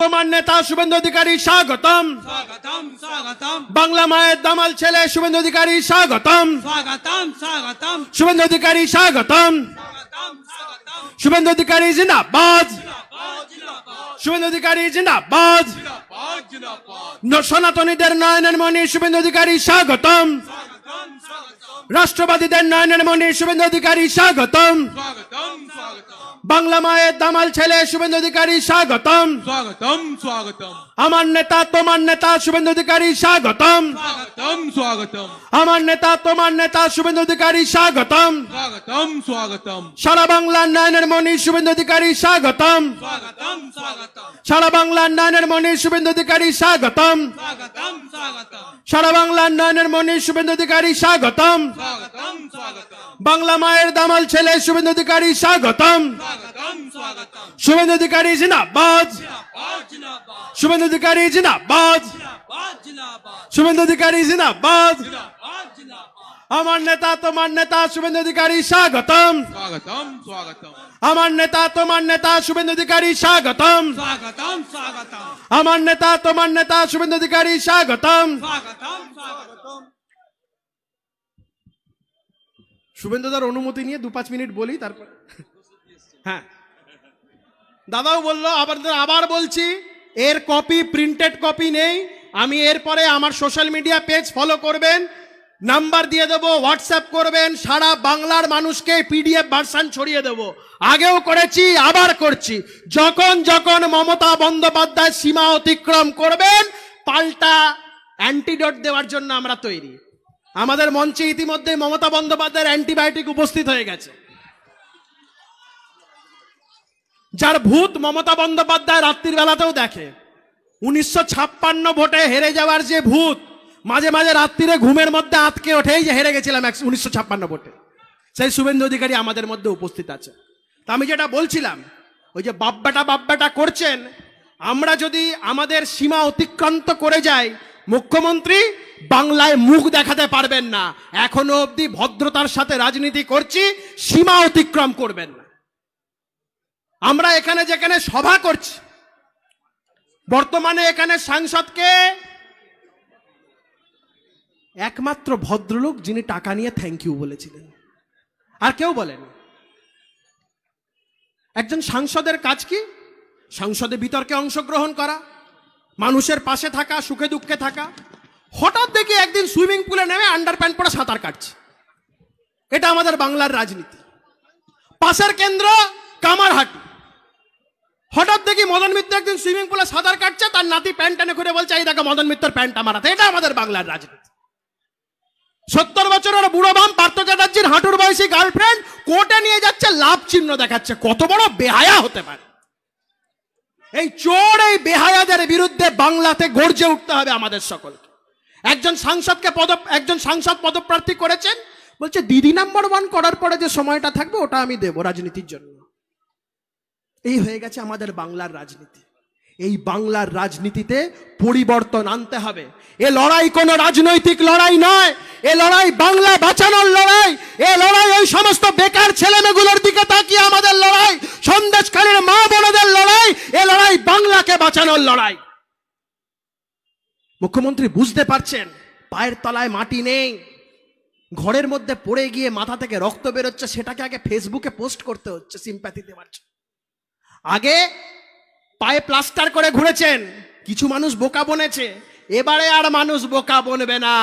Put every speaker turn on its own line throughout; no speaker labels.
তোমার নেতা শুভেন্দু অধিকারী স্বাগতম
স্বাগতম স্বাগতম
বাংলা মায়ের দামাল ছেলে শুভেন্দু অধিকারী স্বাগতম
স্বাগতম স্বাগতম
শুভেন্দু অধিকারী স্বাগতম
স্বাগতম স্বাগতম
শুভেন্দু অধিকারী জিন্দাবাদ
জিন্দাবাদ জিন্দাবাদ
শুভেন্দু অধিকারী জিন্দাবাদ
জিন্দাবাদ জিন্দাবাদ
সনাতনীদের নয়নের মণি শুভেন্দু অধিকারী স্বাগতম
স্বাগতম স্বাগতম
রাষ্ট্রবাদীদের নয়নের মণি শুভেন্দু অধিকারী স্বাগতম
স্বাগতম স্বাগতম
বাংলা মায়ের দামাল ছেলে শুভেন্দু অধিকারী স্বাগতম
স্বাগতম স্বাগতম
আমার নেতা তোমার নেতা শুভেন্দু অধিকারী স্বাগতম
স্বাগতম স্বাগতম
আমার নেতা তোমার নেতা শুভেন্দু অধিকারী স্বাগতম
স্বাগতম স্বাগতম
সারা বাংলার নয়নের মণি শুভেন্দু অধিকারী স্বাগতম
স্বাগতম স্বাগতম
সারা বাংলার নয়নের মণি শুভেন্দু অধিকারী স্বাগতম
স্বাগতম স্বাগতম
সারা বাংলার নয়নের মণি শুভেন্দু অধিকারী স্বাগতম
স্বাগতম স্বাগতম
বাংলা মায়ের দামাল ছেলে শুভেন্দু অধিকারী স্বাগতম
স্বাগতম স্বাগতম
শুভেন্দু অধিকারী জিন্দাবাদ
জিন্দাবাদ জিন্দাবাদ
শুভেন্দু অধিকারী জিন্দাবাদ
জিন্দাবাদ জিন্দাবাদ
শুভেন্দু অধিকারী জিন্দাবাদ
জিন্দাবাদ জিন্দাবাদ
আমার নেতা তোমার নেতা শুভেন্দু অধিকারী স্বাগতম
স্বাগতম স্বাগতম
আমার নেতা তোমার নেতা শুভেন্দু অধিকারী স্বাগতম
স্বাগতম স্বাগতম
আমার নেতা তোমার নেতা শুভেন্দু অধিকারী স্বাগতম
স্বাগতম স্বাগতম
শুভেন্দুদার অনুমতি নিয়ে 2-5 মিনিট বলি তারপর হ্যাঁ দাদাও বললো আবার বলছি এর কপি প্রিন্টেড কপি নেই আমি এরপরে আমার সোশ্যাল মিডিয়া পেজ ফলো করবেন নাম্বার দিয়ে দেবো হোয়াটসঅ্যাপ করবেন সারা বাংলার মানুষকে পিডিএফ ভার্সন ছড়িয়ে দেবো আগেও করেছি আবার করছি যখন যখন মমতা বন্দ্যোপাধ্যায় সীমা অতিক্রম করবেন পাল্টা অ্যান্টিডোট দেওয়ার জন্য আমরা তৈরি আমাদের মঞ্চে ইতিমধ্যে মমতা বন্দ্যোপাধ্যায়ের অ্যান্টিবায়োটিক উপস্থিত হয়ে গেছে যার ভূত মমতা বন্দ্যোপাধ্যায় রাত্রির বেলাতেও দেখে 1956 ভোটে হেরে যাওয়ার যে ভূত মাঝে মাঝে রাত্রিরে ঘুমের মধ্যে আটকে ওঠেই যে হেরে গেছিলাম 1956 ভোটে সেই শুভেন্দু অধিকারী আমাদের মধ্যে উপস্থিত আছে তা আমি যেটা বলছিলাম ওই যে বাপ্পাটা করছেন আমরা যদি আমাদের সীমা অতিক্রান্ত করে যাই মুখ্যমন্ত্রী বাংলায় মুখ দেখাতে পারবেন না এখনো অবধি ভদ্রতার সাথে রাজনীতি করছি সীমা অতিক্রম করবেন না আমরা এখানে যেখানে সভা করছি বর্তমানে এখানে সাংসদকে একমাত্র ভদ্রলোক যিনি টাকা নিয়ে থ্যাংক ইউ বলেছিলেন আর কেউ বলেন একজন সাংসদের কাজ কি সংসদে বিতর্কে অংশগ্রহণ করা মানুষের পাশে থাকা সুখে দুঃখে থাকা হঠাৎ দেখি একদিন সুইমিং পুলে নেমে আন্ডারপ্যান্ট পরে সাঁতার কাটছে এটা আমাদের বাংলার রাজনীতি পাশের কেন্দ্র কামারহাটি হঠাৎ দেখি মদন মিত্র একদিন সুইমিং পুলে সাঁতার কাটছে তার নাতি প্যান্ট টেনে ঘুরে বলছে এই দেখো মদন মিত্রর প্যান্টটা মারাতে এটা আমাদের বাংলার রাজনীতি 70 বছরের বুড়ো বাম পার্থ চ্যাটার্জির হাঁটুর বয়সী গার্লফ্রেন্ড কোর্টে নিয়ে যাচ্ছে লাভ চিহ্ন দেখাচ্ছে কত বড় বেহায়া হতে পারে এই চোর এই বেহায়াদের বিরুদ্ধে বাংলাতে গর্জে উঠতে হবে আমাদের সকলকে একজন সাংসদ পদপ্রার্থী করেছেন বলছে দিদি নাম্বার 1 করার পরে যে সময়টা থাকবে ওটা আমি দেব রাজনীতির জন্য এই হয়ে গেছে আমাদের বাংলার রাজনীতি এই বাংলার রাজনীতিতে পরিবর্তন আনতে হবে এ লড়াই কোনো রাজনৈতিক লড়াই নয় এ লড়াই বাংলা বাঁচানোর লড়াই এ লড়াই ওই সমস্ত বেকার ছেলেমেয়েগুলোর দিকে তাকিয়ে আমাদের লড়াই সন্দেশখালীর মা বোনদের লড়াই এ লড়াই বাংলাকে বাঁচানোর লড়াই মুখ্যমন্ত্রী বুঝতে পারছেন পায়ের তলায় মাটি নেই ঘরের মধ্যে পড়ে গিয়ে মাথা থেকে রক্ত বেরোচ্ছে সেটাকে আগে ফেসবুকে পোস্ট করতে হচ্ছে সিম্প্যাথি দেওয়ার জন্য আগে পায়ে প্লাস্টার করে ঘুরেছেন কিছু মানুষ বোকা বনেছে এবারে আর মানুষ বোকা বনবে না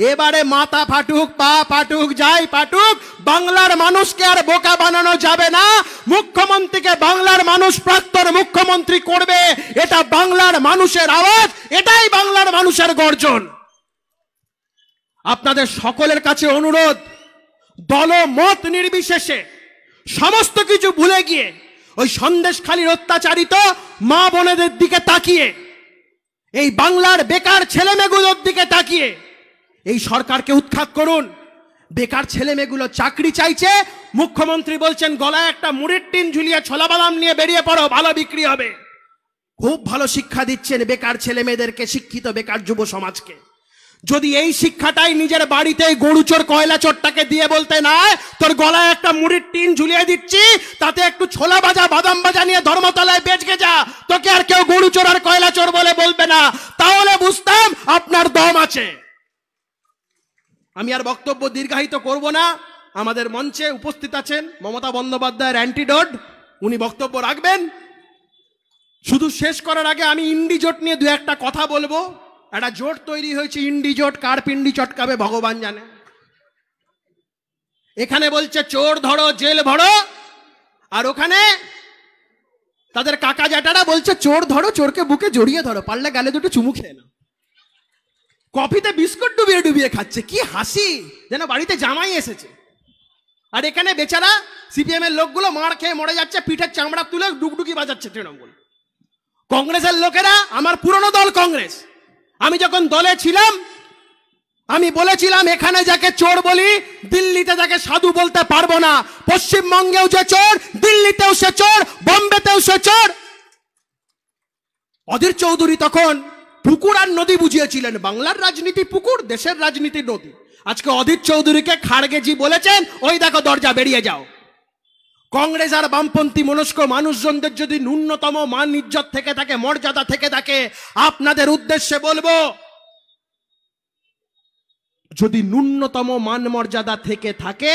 এবারে মাথা ফাটুক পা ফাটুক যাই ফাটুক বাংলার মানুষকে আর বোকা বানানো যাবে না মুখ্যমন্ত্রীকে বাংলার মানুষ প্রাক্তন মুখ্যমন্ত্রী করবে এটা বাংলার মানুষের আওয়াজ এটাই বাংলার মানুষের গর্জন আপনাদের সকলের কাছে অনুরোধ দলমত নির্বিশেষে সমস্ত কিছু ভুলে গিয়ে ওই সন্দেশখালীর অত্যাচারিত মা বোনেদের দিকে তাকিয়ে এই বাংলার বেকার ছেলেমেয়েগুলোর দিকে তাকিয়ে এই সরকারকে উৎখাত করুন বেকার ছেলেমেয়েগুলো চাকরি চাইছে মুখ্যমন্ত্রী বলছেন গলায় একটা মুড়ির টিন ঝুলিয়ে ছোলা বাদাম নিয়ে বেরিয়ে পড়ো ভালো বিক্রি হবে খুব ভালো শিক্ষা দিচ্ছেন বেকার ছেলেমেয়েদেরকে শিক্ষিত বেকার যুব সমাজকে যদি এই শিক্ষাটাই নিজের বাড়িতে গরু চোর কয়লা চোরটাকে দিয়ে বলতে নাই তোর গলায় একটা মুড়ির টিন ঝুলিয়ে দিচ্ছি, তাতে একটু ছোলা ভাজা বাদাম ভাজা নিয়ে ধর্মতলায় বেচকে যা, তোকে আর কেউ গরু চোর আর কয়লা চোর বলে বলবে না, তাহলে বুঝতাম আপনার দম আছে। আমি আর বক্তব্য দীর্ঘায়িত করব না। আমাদের মঞ্চে উপস্থিত আছেন মমতা বন্দ্যোপাধ্যায়ের অ্যান্টিডোট, উনি বক্তব্য রাখবেন। শুধু শেষ করার আগে আমি ইন্ডি জোট নিয়ে দু একটা কথা বলবো। একটা জোট তৈরি হয়েছে ইন্ডি জোট, কার পিন্ডি চটকাবে ভগবান জানে। এখানে বলছে চোর ধরো জেল ভরো, আর ওখানে তাদের কাকা জ্যাঠারা বলছে চোর ধরো চোরকে বুকে জড়িয়ে ধরো, পারলে গালে দুটো চুমু খেয়ে নাও। কফিতে বিস্কুট ডুবিয়ে ডুবিয়ে খাচ্ছে, কি হাসি, যেন বাড়িতে জামাই এসেছে। আর এখানে বেচারা সিপিএম এর লোকগুলো মার খেয়ে মরে যাচ্ছে, পিঠের চামড়া তুলে ডুগডুগি বাজাচ্ছে তৃণমূল। কংগ্রেসের লোকেরা, আমার পুরনো দল কংগ্রেস, আমি যখন দলে ছিলাম আমি বলেছিলাম এখানে যাকে চোর বলি দিল্লিতে তাকে সাধু বলতে পারবো না। পশ্চিমবঙ্গেও যে চোর, দিল্লিতেও সে চোর, বোম্বেতেও সে চোর। অধীর চৌধুরী তখন পুকুর আর নদী বুঝিয়েছিলেন, বাংলার রাজনীতি পুকুর, দেশের রাজনীতি নদী। আজকে অধীর চৌধুরীকে খাড়গেজি বলেছেন, ওই দেখো দরজা বেরিয়ে যাও। কংগ্রেস আর বামপন্থী মনস্ক মানুষজনদের যদি ন্যূনতম মান ইজ্জত থেকে থাকে, মর্যাদা থেকে থাকে, আপনাদের উদ্দেশ্যে বলবো, যদি ন্যূনতম মান মর্যাদা থেকে থাকে,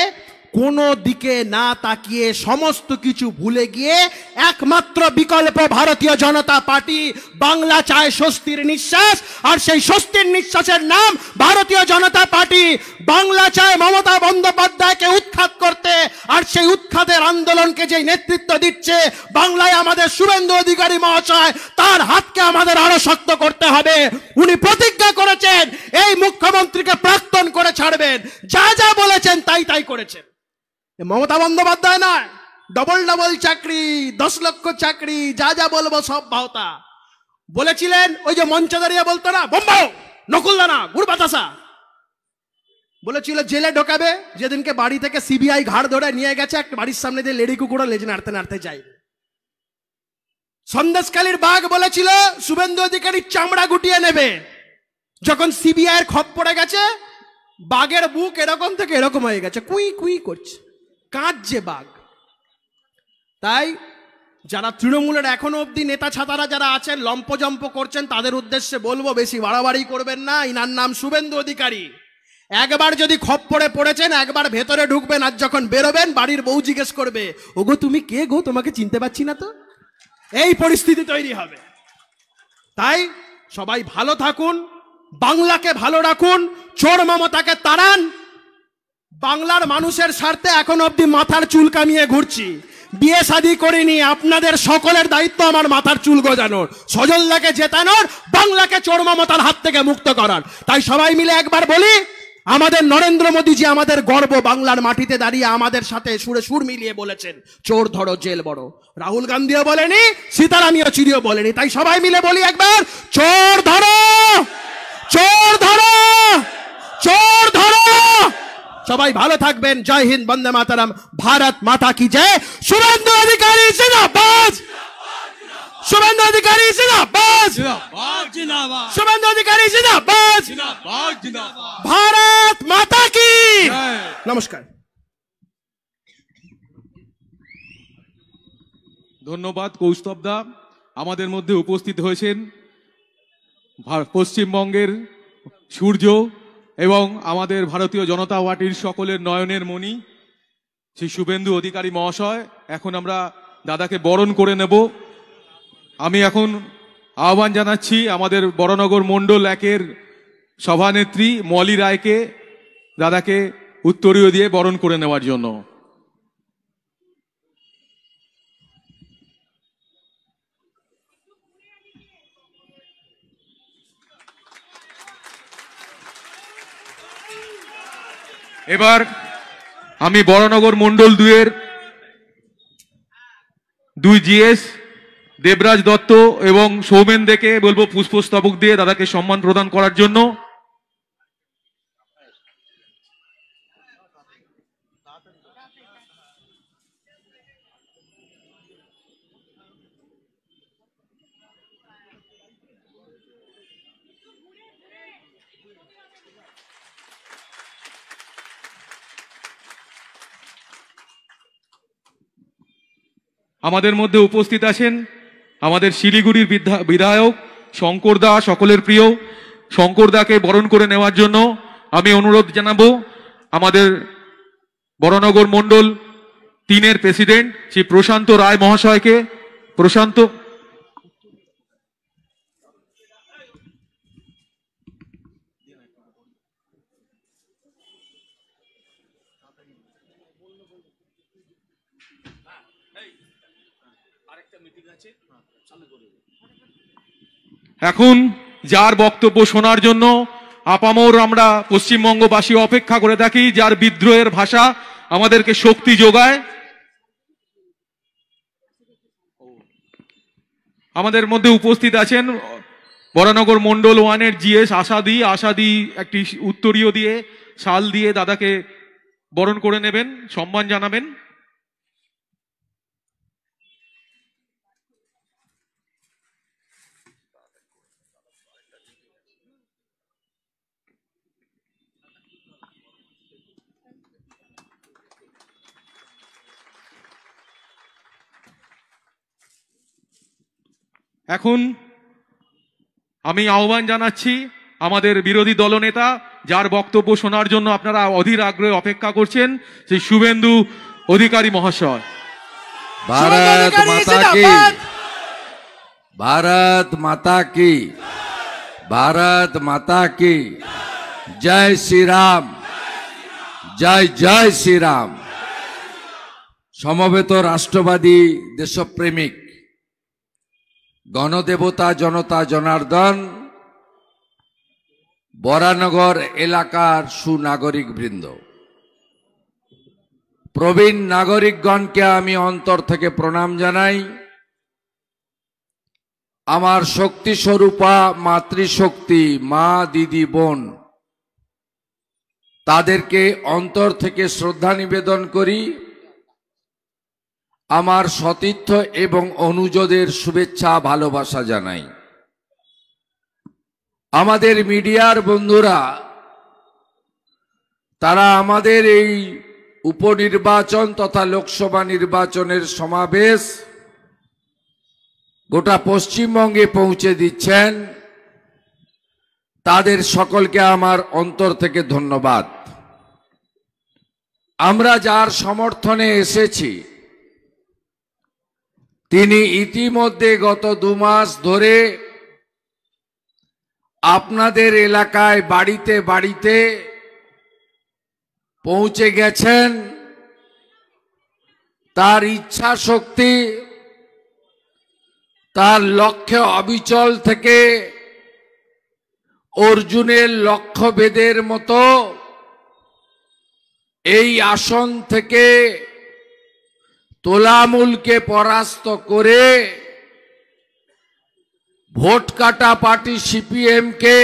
কোনো দিকে না তাকিয়ে সমস্ত কিছু ভুলে গিয়ে একমাত্র বিকল্প ভারতীয় জনতা পার্টি। বাংলা চায় স্বস্তির নিঃশ্বাস, আর সেই স্বস্তির নিঃশ্বাসের নাম ভারতীয় জনতা পার্টি। বাংলা চায় মমতা বন্দ্যোপাধ্যায়কে উৎখাত করতে, আর সেই উৎখাতের আন্দোলনকে যে নেতৃত্ব দিচ্ছে বাংলায় আমাদের শুভেন্দু অধিকারী মহাশয়, তার হাতকে আমাদের আরো শক্ত করতে হবে। উনি প্রতিজ্ঞা করেছেন এই মুখ্যমন্ত্রীকে প্রাক্তন করে ছাড়বেন, যা যা বলেছেন তাই তাই করেছেন। মমতা বন্দ্যোপাধ্যায় নয়, ডবল ডবল চাকরি, 10 লক্ষ চাকরি, যা যা বলবো সব ভাওতা বলেছিলেন। ওই যে মঞ্চে দাঁড়িয়ে বলতো না বোম্বাও নকুলদানা গুড় বাতাসা, বলেছিল জেলে ঢোকাবে। যেদিনকে বাড়ি থেকে সিবিআই ঘাড় ধরে নিয়ে গেছে, একটা বাড়ির সামনে দিয়ে লেডি কুকুরও লেজ নাড়তে নাড়তে যায়। সন্দেশখালীর বাঘ বলেছিল শুভেন্দু অধিকারীর চামড়া গুটিয়ে নেবে। যখন সিবিআই এর খপ পড়ে গেছে, বাঘের বুক এরকম থেকে এরকম হয়ে গেছে, কুই কুই করছে, কাঁদছে বাঘ। তাই যারা তৃণমূলের এখনো অব্দি নেতা ছাতারা যারা আছেন, লম্পজম্প করছেন, তাদের উদ্দেশ্যে বলবো বেশি বাড়াবাড়ি করবেন না। ইনার নাম শুভেন্দু অধিকারী। একবার যদি খপ্পরে পড়েছেন, একবার ভেতরে ঢুকবেন, আর যখন বেরোবেন বাড়ির বউ জিজ্ঞেস করবে, ওগো তুমি কে গো, তোমাকে চিনতে পারছি না তো। এই পরিস্থিতি তৈরি হবে। তাই সবাই ভালো থাকুন, বাংলাকে ভালো রাখুন, চোর মমতাকে তাড়ান। বাংলার মানুষের স্বার্থে এখন অব্দি মাথার চুল কামিয়ে ঘুরছি, বিয়ে শাদী করিনি। আপনাদের সকলের দায়িত্ব আমার মাথার চুল গজানোর, সজলদাকে জেতানোর, বাংলাকে চোর মমতার হাত থেকে মুক্ত করার। তাই সবাই মিলে একবার বলি, আমাদের নরেন্দ্র মোদীজি আমাদের গর্ব, বাংলার মাটিতে দাঁড়িয়ে আমাদের সাথে সুরে সুর মিলিয়ে বলেছেন চোর ধরো জেল বড়। রাহুল গান্ধীও বলেনি, সীতারাম ইয়েচুরিও বলেনি। তাই সবাই মিলে বলি একবার, চোর ধরো, চোর ধরো, চোর ধরো। সবাই ভালো থাকবেন। জয় হিন্দ, বন্দে মাতরম, ভারত মাতা কি জয়। শুভেন্দু অধিকারী জিন্দাবাদ, শুভেন্দু অধিকারী জিন্দাবাদ,
जिंदाबाद जिंदाबाद
শুভেন্দু অধিকারী জিন্দাবাদ,
जिंदाबाद जिंदाबाद।
ভারত মাতা কি।
জয়।
নমস্কার।
ধন্যবাদ কৌস্তব দা। আমাদের মধ্যে উপস্থিত হয়েছেন পশ্চিমবঙ্গের সূর্য এবং আমাদের ভারতীয় জনতা পার্টির সকলের নয়নের মণি শ্রী শুভেন্দু অধিকারী মহাশয়। এখন আমরা দাদাকে বরণ করে নেব। আমি এখন আহ্বান জানাচ্ছি আমাদের বড়নগর মণ্ডল 1-এর সভানেত্রী মলি রায়কে দাদাকে উত্তরীয় দিয়ে বরণ করে নেওয়ার জন্য। এবার আমি বড়নগর মণ্ডল 2-এর 2 জিএস দেবরাজ দত্ত এবং সৌমেন দেকে বলবো পুষ্পস্তবক দিয়ে দাদাকে সম্মান প্রদান করার জন্য। আমাদের মধ্যে উপস্থিত আছেন আমাদের শিলিগুড়ির বিধায়ক শঙ্কর দা, সকলের প্রিয় শঙ্কর দাকে বরণ করে নেওয়ার জন্য আমি অনুরোধ জানাবো আমাদের বরানগর মণ্ডল 3-এর প্রেসিডেন্ট শ্রী প্রশান্ত রায় মহাশয়কে। প্রশান্ত। এখন যার বক্তব্য শোনার জন্য আপামর আমরা পশ্চিমবঙ্গবাসী অপেক্ষা করে থাকি, যার বিদ্রোহের ভাষা আমাদেরকে শক্তি যোগায়, আমাদের মধ্যে উপস্থিত আছেন বরানগর মণ্ডল 1-এর জিএস আশাদি একটি উত্তরীয় দিয়ে শাল দিয়ে দাদাকে বরণ করে নেবেন, সম্মান জানাবেন। এখন আমি আহ্বান জানাচ্ছি আমাদের বিরোধী দলনেতা, যার বক্তব্য শোনার জন্য আপনারা অধীর আগ্রহে অপেক্ষা করছেন, সেই শুভেন্দু অধিকারী মহাশয়।
भारत माता की, भारत माता की, भारत माता की जय श्री राम, जय जय श्री राम। সমবেত রাষ্ট্রবাদী দেশপ্রেমিক গণদেবতা জনতা জনার্দন, বরানগর এলাকার সুনাগরিক বৃন্দ, প্রবীণ নাগরিকগণকে আমি অন্তর থেকে প্রণাম জানাই। আমার শক্তি স্বরূপা মাতৃশক্তি মা, দিদি, বোন, তাদেরকে অন্তর থেকে শ্রদ্ধা নিবেদন করি। আমার সতীর্থ এবং অনুজদের শুভেচ্ছা ভালোবাসা জানাই। আমাদের মিডিয়ার বন্ধুরা, তারা আমাদের এই উপনির্বাচন তথা লোকসভা নির্বাচনের সমাবেশ গোটা পশ্চিমবঙ্গে পৌঁছে দিচ্ছেন, তাদের সকলকে আমার অন্তর থেকে ধন্যবাদ। আমরা যার সমর্থনে এসেছি, তিনি ইতিমধ্যে গত 2 মাস ধরে আপনাদের এলাকায় বাড়িতে বাড়িতে পৌঁছে গেছেন। তার ইচ্ছা শক্তি, তার লক্ষ্যে অবিচল থেকে অর্জুনের লক্ষ্যভেদের মতো এই আসন থেকে তোলামূলকে পরাস্ত করে ভোট কাটা পার্টি সিপিএমকে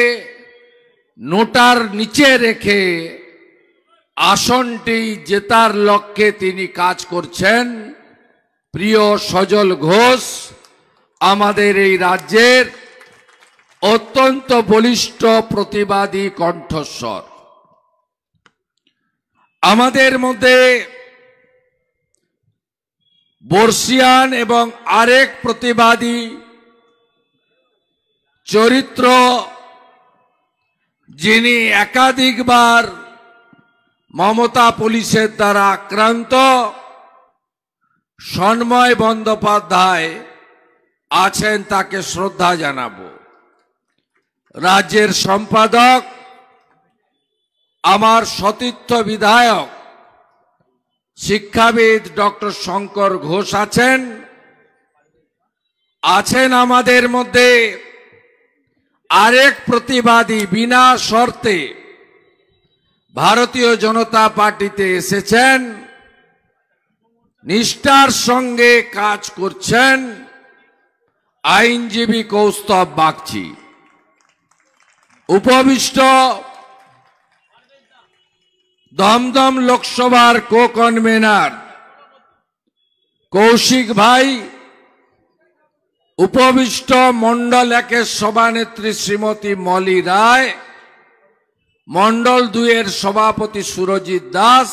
নোটার নিচে রেখে আসনটি জেতার লক্ষ্যে তিনি কাজ করছেন। প্রিয় সজল ঘোষ আমাদের এই রাজ্যের অত্যন্ত বলিষ্ঠ প্রতিবাদী কণ্ঠস্বর। আমাদের মধ্যে বর্ষিয়ান এবং আরেক প্রতিবাদী চরিত্র, যিনি একাধিকবার মমতা পুলিশের দ্বারা আক্রান্ত, সন্ময় বন্দ্যোপাধ্যায় আছেন, তাকে শ্রদ্ধা জানাবো। রাজ্যের সম্পাদক আমার সতীর্থ বিধায়ক শিক্ষাবিদ ডক্টর শঙ্কর ঘোষ আছেন। আমাদের মধ্যে আরেক প্রতিবাদী, বিনা শর্তে ভারতীয় জনতা পার্টিতে এসেছেন, নিষ্ঠার সঙ্গে কাজ করছেন, আইনজীবী কৌস্তব বাগচি। উপবিষ্ট দমদম লোকসভার কো কনভেনার কৌশিক ভাই, উপবিষ্ট মন্ডল 1-এর সভানেত্রী শ্রীমতী মলি রায়, মন্ডল 2-এর সভাপতি সুরজিৎ দাস,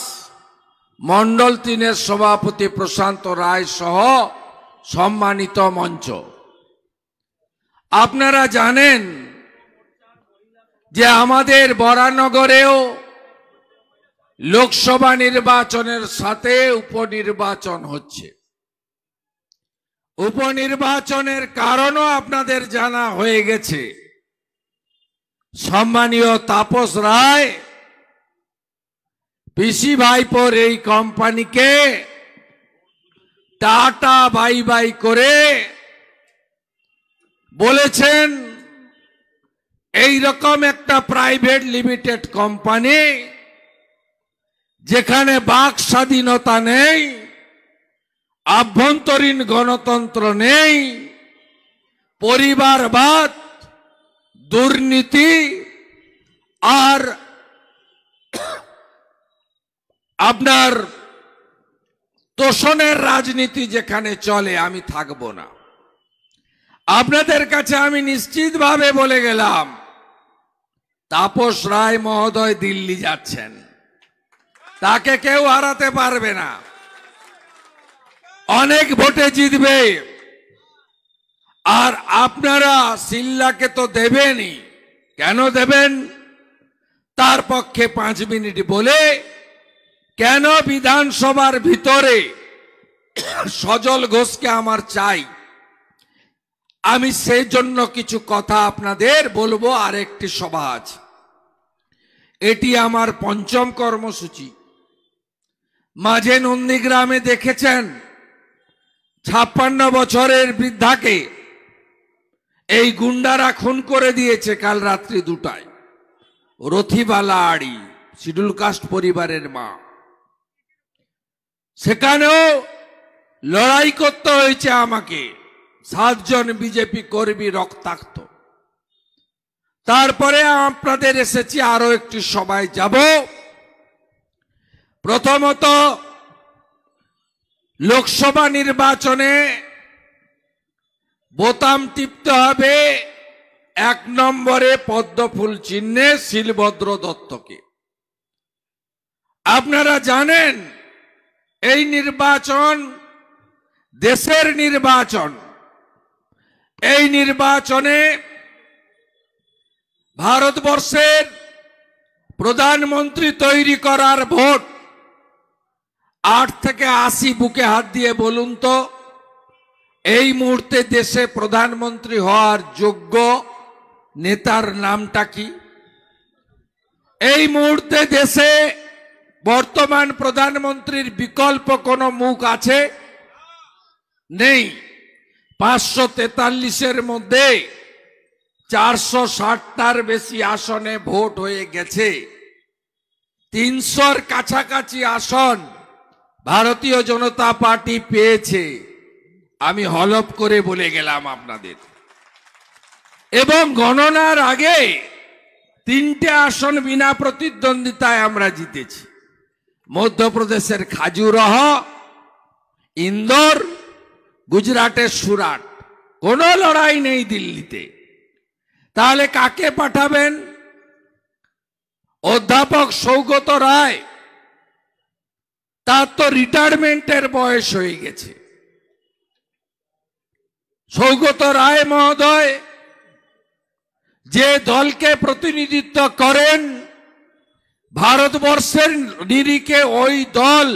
মন্ডল 3-এর সভাপতি প্রশান্ত রায় সহ সম্মানিত মঞ্চ, আপনারা জানেন যে আমাদের বরানগরেও লোকসভা নির্বাচনের সাথে উপনির্বাচন হচ্ছে। উপনির্বাচনের কারণও আপনাদের জানা হয়ে গেছে। সম্মানীয় তাপস রায় পিসি ভাইপোর এই কোম্পানিকে টাটা বাই বাই করে বলেছেন এই রকম একটা প্রাইভেট লিমিটেড কোম্পানি যেখানে বাক স্বাধীনতা নেই, আভ্যন্তরীণ গণতন্ত্র নেই, পরিবারবাদ, দুর্নীতি আর আপনার তোষণের রাজনীতি যেখানে চলে, আমি থাকব না। আপনাদের কাছে আমি নিশ্চিতভাবে বলে গেলাম, তাপস রায় মহোদয় দিল্লি যাচ্ছেন, তাকে কেউ হারাতে পারবে না, অনেক ভোটে জিতবে। আর আপনারা সিল্লাকে তো দেবেনই, কেন দেবেন তার পক্ষে 5 মিনিট বলে, কেন বিধানসভার ভিতরে সজল ঘোষকে আমার চাই, আমি সেই জন্য কিছু কথা আপনাদের বলবো। আর একটি সভা আছে, এটি আমার 5ম কর্মসূচি। মাঝে নন্দীগ্রামে দেখেছেন 56 বছরের বৃদ্ধাকে এই গুন্ডারা খুন করে দিয়েছে কাল রাত্রি 2টায়। রথিবালা আড়ি, শিডিউল কাস্ট পরিবারের মা, সেখানেও লড়াই করতে হয়েছে আমাকে। 7 জন বিজেপি কর্মী রক্তাক্ত। তারপরে আপনাদের এসেছি আরো একটি সভায় যাব। প্রথমত, লোকসভা নির্বাচনে বোতাম টিপতে হবে 1 নম্বরে পদ্মফুল চিহ্নে শিলভদ্র দত্তকে। আপনারা জানেন এই নির্বাচন দেশের নির্বাচন। এই নির্বাচনে ভারতবর্ষের প্রধানমন্ত্রী তৈরি করার ভোট 8 থেকে 80। বুকে হাত দিয়ে বলুন তো, এই মুহূর্তে দেশে প্রধানমন্ত্রী হওয়ার যোগ্য নেতার নামটা কি? এই মুহূর্তে দেশে বর্তমান প্রধানমন্ত্রীর বিকল্প কোনো মুখ আছে? নেই। 543-এর মধ্যে 460টার বেশি আসনে ভোট হয়ে গেছে। 300-র কাছাকাছি আসন ভারতীয় জনতা পার্টি পেয়েছে। আমি হলফ করে বলে গেলাম আপনাদের। এবং গণনার আগে 3টে আসন বিনা প্রতিদ্বন্দ্বিতায় আমরা জিতেছি। মধ্যপ্রদেশের খাজুরাহ, ইন্দোর, গুজরাটের সুরাট। কোনো লড়াই নেই দিল্লিতে। তাহলে কাকে পাঠাবেন? অধ্যাপক সৌগত রায়, তার তো রিটায়ারমেন্টের বয়স হয়ে গেছে। সৌগত রায় মহোদয় যে দলকে প্রতিনিধিত্ব করেন, ভারতবর্ষের নিরিখে ওই দল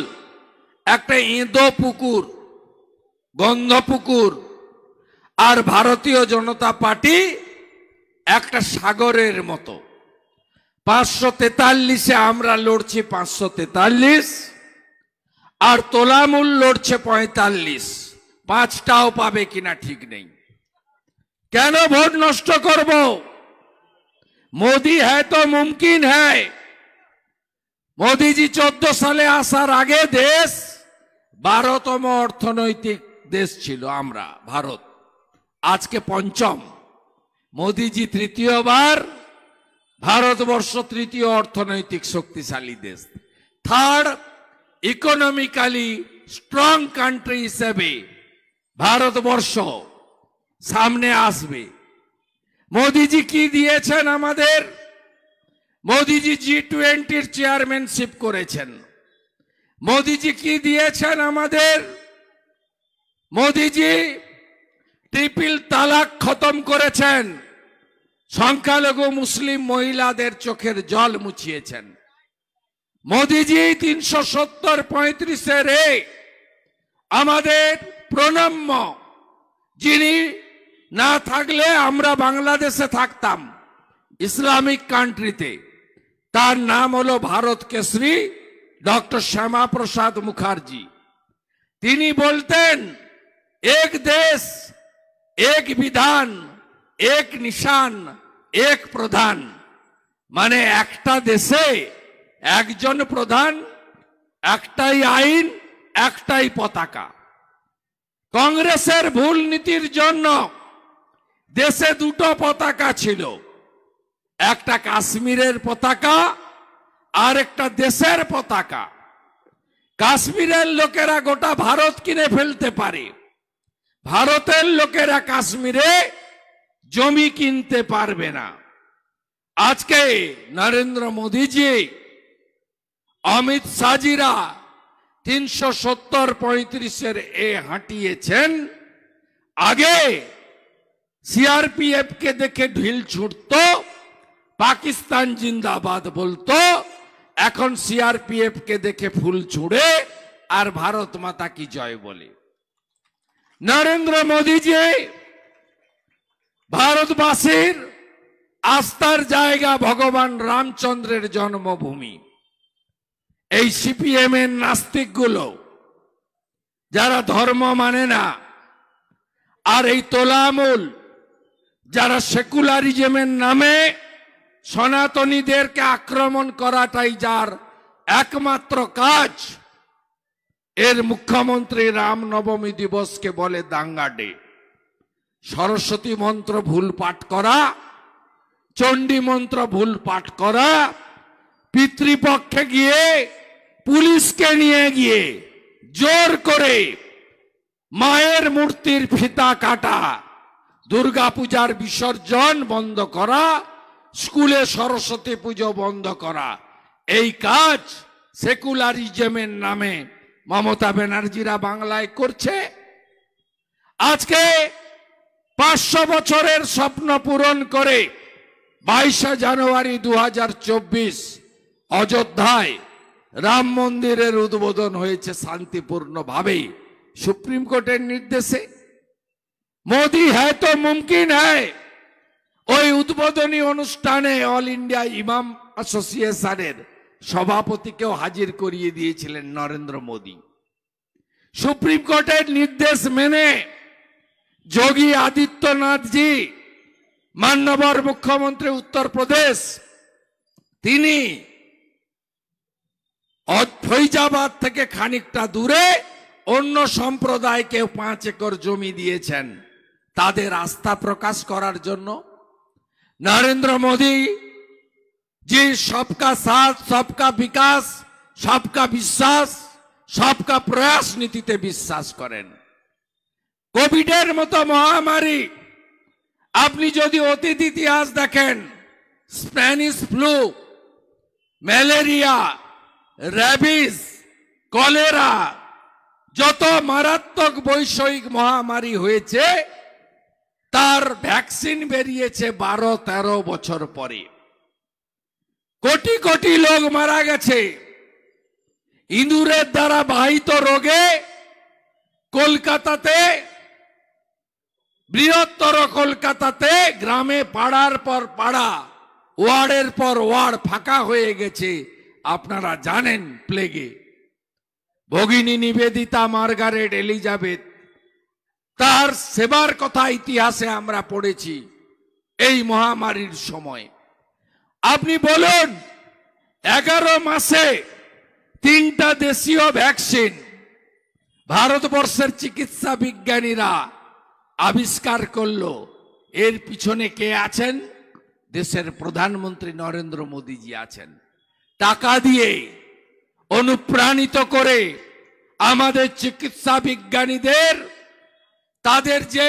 একটা ইঁদো পুকুর, গন্ধ পুকুর, আর ভারতীয় জনতা পার্টি একটা সাগরের মতো। 543-এ আমরা লড়ছি 543, আর তোলামূল লড়ছে 45। 5টাও পাবে কিনা ঠিক নেই। কেন ভোট নষ্ট করব? মোদি হ্যায় তো মুমকিন হ্যায়। মোদিজি 14 সালে আসার আগে দেশ 12তম অর্থনৈতিক দেশ ছিল আমরা, ভারত। আজকে 5ম। মোদিজি 3য়বার, ভারতবর্ষ 3য় অর্থনৈতিক শক্তিশালী দেশ। 3rd ইকোনমিক্যালি স্ট্রং কান্ট্রি হিসেবে ভারতবর্ষ সামনে আসবে। মোদিজি কি দিয়েছেন আমাদের? মোদিজি G20-র চেয়ারম্যানশিপ করেছেন। মোদিজি কি দিয়েছেন আমাদের? মোদিজি ট্রিপল তালাক খতম করেছেন, সংখ্যালঘু মুসলিম মহিলাদের চোখের জল মুছিয়েছেন। মোদিজি ৩৭০-৩৫ আমাদের প্রণম্য, যিনি না থাকলে আমরা বাংলাদেশে থাকতাম ইসলামিক কান্ট্রিতে, তার নাম হলো ভারত কেশরী ডক্টর শ্যামা প্রসাদ মুখার্জি। তিনি বলতেন এক দেশ এক বিধান এক নিশান এক প্রধান, মানে একটা দেশে একজন প্রধান, একটাই আইন, একটাই পতাকা। কংগ্রেসের ভুল নীতির জন্য দেশে দুটো পতাকা ছিল, একটা কাশ্মীরের পতাকা আর একটা দেশের পতাকা। কাশ্মীরের লোকেরা গোটা ভারত কিনে ফেলতে পারে, ভারতের লোকেরা কাশ্মীরে জমি কিনতে পারবে না। আজকে নরেন্দ্র মোদীজি, অমিত শাহজিরা ৩৭০-৩৫ হাঁটিয়েছেন। আগে সিআরপিএফ কে দেখে ঢিল ছুটত, পাকিস্তান জিন্দাবাদ বলতো, এখন সিআরপিএফ কে দেখে ফুল ছুড়ে আর ভারত মাতা কি জয় বলে। নরেন্দ্র মোদীজি ভারতবাসীর আস্থার জায়গা, ভগবান রামচন্দ্রের জন্মভূমি। এই সিপিএম এর নাস্তিক গুলো যারা ধর্ম মানে না, আর এই তোলামূল যারা সেকুলারিজমের নামে সনাতনীদেরকে আক্রমণ করাটাই যার একমাত্র কাজ, এর মুখ্যমন্ত্রী রামনবমী দিবসকে বলে দাঙ্গা ডে। সরস্বতী মন্ত্র ভুল পাঠ করা, চণ্ডী মন্ত্র ভুল পাঠ করা, পিতৃপক্ষে গিয়ে পুলিশকে নিয়ে গিয়ে জোর করে মায়ের মূর্তির ফিতা কাটা, দুর্গাপূজার বিসর্জন বন্ধ করা, স্কুলে সরস্বতী পুজো বন্ধ করা, এই কাজ সেকুলারিজমের নামে মমতা ব্যানার্জিরা বাংলায় করছে। আজকে ৫০০ বছরের স্বপ্ন পূরণ করে ২২শে জানুয়ারি ২০২৪ অযোধ্যায় রাম মন্দিরের উদ্বোধন হয়েছে শান্তিপূর্ণভাবে সুপ্রিম কোর্টের নির্দেশে। মোদি হ্যায় তো মুমকিন হ্যায় ওই উদ্বোধনী অনুষ্ঠানে অল ইন্ডিয়া ইমাম অ্যাসোসিয়েশনের সভাপতিকেও হাজির করিয়ে দিয়েছিলেন নরেন্দ্র মোদী। সুপ্রিম কোর্টের নির্দেশ মেনে যোগী আদিত্যনাথজি, মাননীয় মুখ্যমন্ত্রী উত্তরপ্রদেশ, তিনি ফৈজাবাদ থেকে খানিকটা দূরে অন্য সম্প্রদায়কে 5 একর জমি দিয়েছেন তাদের আস্থা প্রকাশ করার জন্য। নরেন্দ্র মোদী যে সবকা সাথ সবকা বিকাশ সবকা বিশ্বাস সবকা প্রয়াস নীতিতে বিশ্বাস করেন। কোভিডের মতো মহামারী আপনি যদি অতীত ইতিহাস দেখেন, Spanish flu, malaria, rabies, cholera, যত মারাত্মক বৈশ্বিক মহামারী হয়েছে তার ভ্যাকসিন বেরিয়েছে 12-13 বছর পরে। কোটি কোটি লোক মারা গেছে ইঁদুরের দ্বারা বাহিত রোগে। কলকাতাতে, বৃহত্তর কলকাতাতে গ্রামে পাড়ার পর পাড়া, ওয়ার্ডের পর ওয়ার্ড ফাঁকা হয়ে গেছে, আপনারা জানেন প্লেগে। ভগিনী নিবেদিতা, মার্গারেট এলিজাবেথ, তার সেবার কথা ইতিহাসে আমরা পড়েছি এই মহামারীর সময়। আপনি বলুন 11 মাসে 3টা দেশীয় ভ্যাকসিন ভারতবর্ষের চিকিৎসা বিজ্ঞানীরা আবিষ্কার করলো, এর পিছনে কে আছেন? দেশের প্রধানমন্ত্রী নরেন্দ্র মোদীজি আছেন। টাকা দিয়ে অনুপ্রাণিত করে আমাদের চিকিৎসা বিজ্ঞানীদের, তাদের যে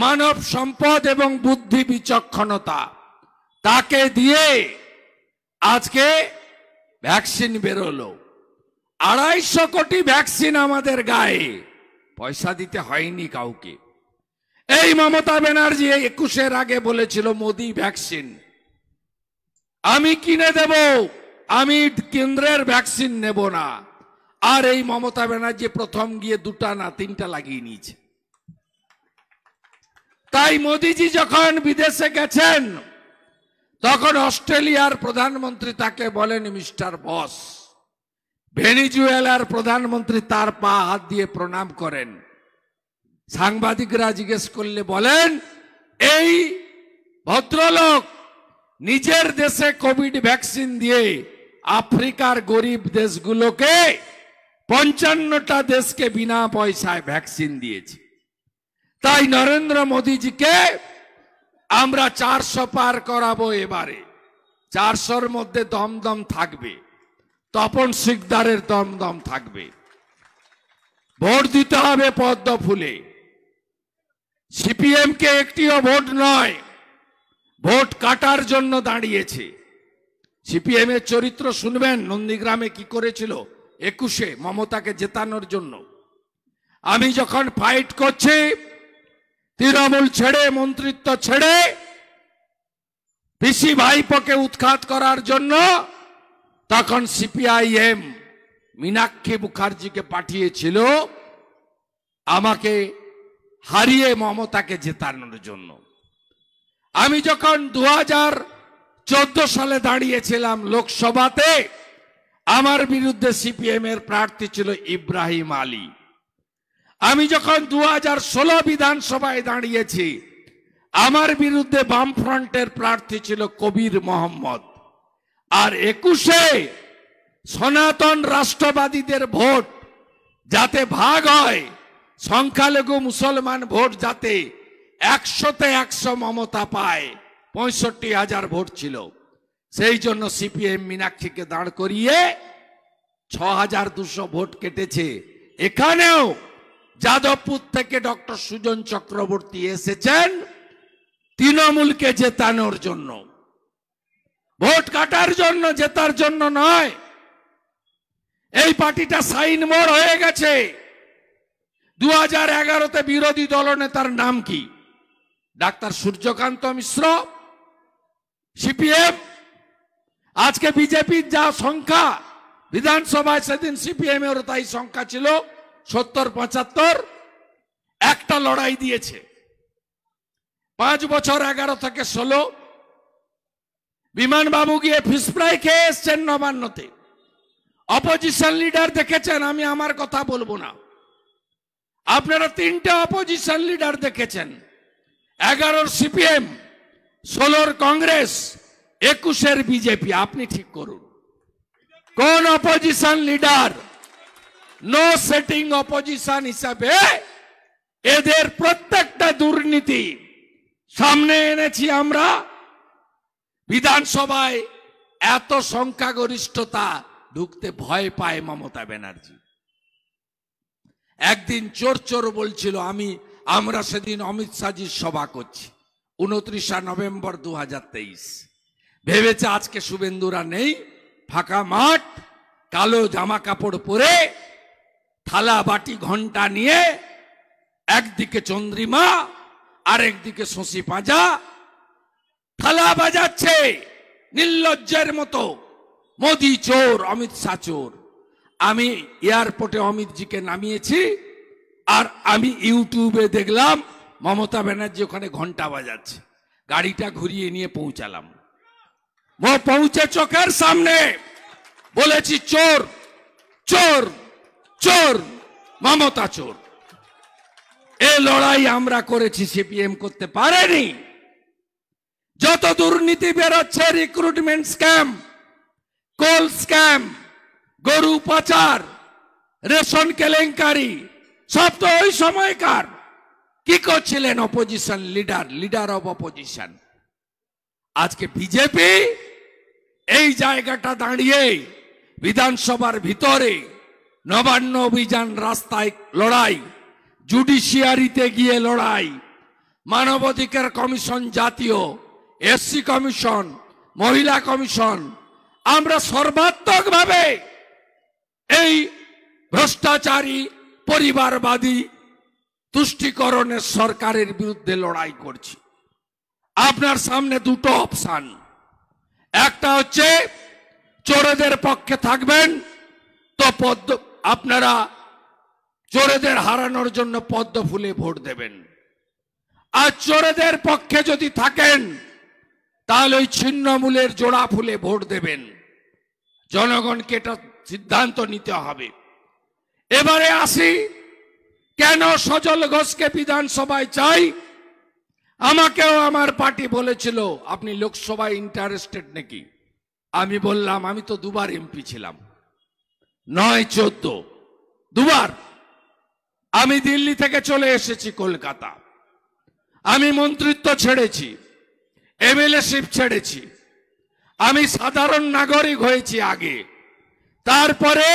মানব সম্পদ এবং বুদ্ধি বিচক্ষণতা, তাকে দিয়ে আজকে ভ্যাকসিন বেরোলো। 250 কোটি ভ্যাকসিন আমাদের গায়ে, পয়সা দিতে হয়নি কাউকে। এই মমতা ব্যানার্জি 21-এর আগে বলেছিল মোদি ভ্যাকসিন আমি কিনে দেব, আমি কেন্দ্রের ভ্যাকসিন নেব না। আর এই মমতা ব্যানার্জি প্রথম গিয়ে 2টা না 3টা লাগিয়ে নিয়েছে। তাই মোদিজি যখন বিদেশে গেছেন তখন অস্ট্রেলিয়ার প্রধানমন্ত্রী তাকে বলেন মিস্টার বস, ভেনিজুয়েলার প্রধানমন্ত্রী তার পা হাত দিয়ে প্রণাম করেন। সাংবাদিকরা জিজ্ঞেস করলে বলেন এই ভদ্রলোক নিজের দেশে কোভিড ভ্যাকসিন দিয়ে আফ্রিকার গরিব দেশগুলোকে 55টা দেশকে বিনা পয়সায় ভ্যাকসিন দিয়েছে। তাই নরেন্দ্র মোদীজিকে আমরা 400 পার করাবো। এবারে 400-র মধ্যে দমদম থাকবে, তপন শিকদারের দমদম থাকবে। ভোট দিতে হবে পদ্ম ফুলে। সিপিএম কে একটিও ভোট নয়, ভোট কাটার জন্য দাঁড়িয়েছে। সিপিএম এর চরিত্র শুনবেন, নন্দীগ্রামে কি করেছিল 21-এ মমতাকে জেতানোর জন্য। আমি যখন ফাইট করছি তৃণমূল ছেড়ে, মন্ত্রিত্ব ছেড়ে পিসি ভাইপোকে উৎখাত করার জন্য, তখন সিপিআইএম মীনাক্ষী মুখার্জিকে পাঠিয়েছিল আমাকে হারিয়ে মমতাকে জেতানোর জন্য। আমি যখন 2014 সালে দাঁড়িয়েছিলাম লোকসভাতে, আমার বিরুদ্ধে সিপিএম এর প্রার্থী ছিল ইব্রাহিম আলী। আমি যখন 2016 বিধানসভায় দাঁড়িয়েছি, আমার বিরুদ্ধে বামফ্রন্টের প্রার্থী ছিল কবির মোহাম্মদ। আর 21-এ সনাতন রাষ্ট্রবাদীদের ভোট যাতে ভাগ হয়, সংখ্যালঘু মুসলমান ভোট যাতে 100-তে 100 মমতা পায়, 65,000 ভোট ছিল। সেই জন্য সিপিএম মীনাক্ষীকে দাঁড় করিয়ে 6,200 ভোট কেটেছে। এখানেও যাদবপুর থেকে ডক্টর সুজন চক্রবর্তী এসেছেন তৃণমূলকে জেতানোর জন্য, ভোট কাটার জন্য, জেতার জন্য নয়। এই পার্টিটা সাইন মোড় হয়ে গেছে। 2011-তে বিরোধী দলনেতার নাম কি? ডাক্তার সূর্যকান্ত মিশ্র। সিপিএম আজকে বিজেপির যা সংখ্যা বিধানসভায়, সেদিন সিপিএম এর তাই সংখ্যা ছিল 70-75। একটা লড়াই দিয়েছে 5 বছর, 11 থেকে 16। বিমানবাবু গিয়ে ফিশ ফ্রাই খেয়ে এসছেন নবান্নতে। অপোজিশন লিডার দেখেছেন, আমি আমার কথা বলবো না। আপনারা 3টে অপোজিশন লিডার দেখেছেন, 11-র সিপিএম, 16-র কংগ্রেস, 21-এর বিজেপি। আপনি ঠিক করুন কোন opposition leader no setting opposition হিসাবে এদের প্রত্যেকটা দুর্নীতি সামনে এনেছি আমরা। বিধানসভায় এত সংখ্যাগরিষ্ঠতা, ঢুকতে ভয় পায় মমতা ব্যানার্জি। একদিন চোর চোর বলছিল, আমরা সেদিন অমিত শাহজির সভা করছি 29 নভেম্বর 2023। ভেবেছে আজকে শুভেন্দুরা নেই, ফাঁকা মাঠ, কালো জামা কাপড় পরে, থালা বাটি ঘন্টা নিয়ে, একদিকে চন্দ্রিমা আর একদিকে শশী পাঁজা থালা বাজাচ্ছে নির্লজ্জের মতো। মোদি চোর, অমিত শাহ চোর। আমি এয়ারপোর্টে অমিতজিকে নামিয়েছি, আর আমি ইউটিউবে দেখলাম মমতা ব্যানার্জি ওখানে ঘন্টা বাজাচ্ছে। গাড়িটা ঘুরিয়ে নিয়ে পৌঁছালাম। পৌঁছে চোখের সামনে বলেছি, চোর চোর চোর, মমতা চোর। এই লড়াই আমরা করেছি, সিপিএম করতে পারেনি। যত দুর্নীতি বেরোচ্ছে, রিক্রুটমেন্ট স্ক্যাম, কোল স্ক্যাম, গরু পাচার, রেশন কেলেঙ্কারি, সব তো ওই সময়কার। কি করছিলেন opposition leader, leader of opposition? আজকে বিজেপি এই জায়গাটা দাঁড়িয়ে বিধানসভার ভিতরে নবান্ন অভিযান, রাস্তায় লড়াই, জুডিশিয়ারিতে গিয়ে লড়াই, মানবাধিকার কমিশন, জাতীয় এসসি কমিশন, মহিলা কমিশন, আমরা সর্বাত্মকভাবে এই ভ্রষ্টাচারী, পরিবারবাদী তুষ্টিকরণের সরকারের বিরুদ্ধে লড়াই করছি। আপনার সামনে দুটো অপশন, একটা হচ্ছে চোরেদের পক্ষে থাকবেন তো আপনারা চোরেদের হারানোর জন্য পদ্ম ফুলে ভোট দেবেন, আর চোরেদের পক্ষে যদি থাকেন তাহলে ওই ছিন্নমূলের জোড়া ফুলে ভোট দেবেন। জনগণকে এটা সিদ্ধান্ত নিতে হবে। এবারে আসি, কেন সজল ঘোষকে বিধানসভায় চাই? আমাকেও আমার পার্টি বলেছিল আপনি লোকসভায় ইন্টারেস্টেড নাকি? আমি বললাম আমি তো দুবার এমপি ছিলাম, 9-14 দুবার। আমি দিল্লি থেকে চলে এসেছি কলকাতা, আমি মন্ত্রিত্ব ছেড়েছি, এমএলএশিপ ছেড়েছি, আমি সাধারণ নাগরিক হয়েছি আগে। তারপরে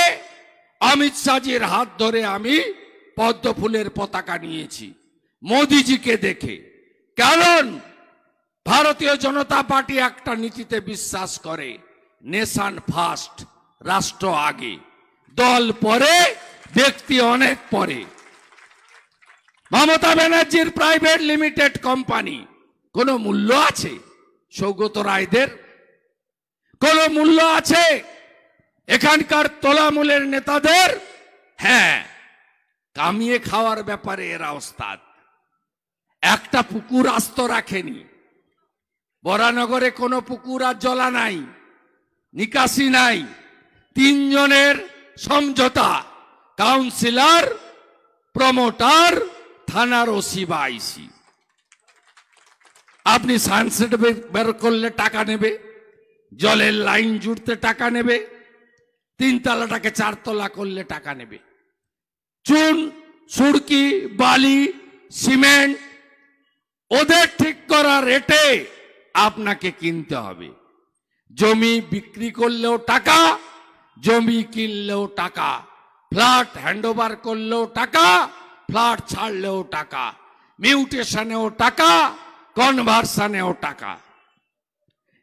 অমিত শাহজির হাত ধরে আমি পদ্ম ফুলের পতাকা নিয়েছি মোদিজিকে দেখে। কারণ ভারতীয় জনতা পার্টি একটা নীতিতে বিশ্বাস করে, নেশন ফার্স্ট, রাষ্ট্র আগে, দল পরে, ব্যক্তি অনেক পরে। মমতা ব্যানার্জির প্রাইভেট লিমিটেড কোম্পানি কোনো মূল্য আছে? সৌগত রায়দের কোনো মূল্য আছে? এখানকার তোলামূলের নেতাদের? হ্যাঁ, কামিয়ে খাওয়ার ব্যাপারে এরা ওস্তাদ। একটা পুকুর আস্ত রাখেনি, বরানগরে কোনো পুকুর আর জলা নাই, নিকাশি নাই, 3 জনের সমঝোতা, কাউন্সিলর, প্রমোটার, থানার ওসি বা আইসি। আপনি সানসেট বের করলে টাকা নেবে, জলের লাইন জুড়তে টাকা নেবে, 3 তলাটাকে 4 তলা করলে টাকা নেবে। চুন, সুড়কি, বালি, সিমেন্ট ওদের ঠিক করা রেটে আপনাকে কিনতে হবে। জমি বিক্রি করলেও টাকা, জমি কিনলেও টাকা, ফ্ল্যাট হ্যান্ডওভার করলেও টাকা, ফ্ল্যাট ছাড়লেও টাকা, মিউটেশনেও টাকা, কনভার্সনেও টাকা।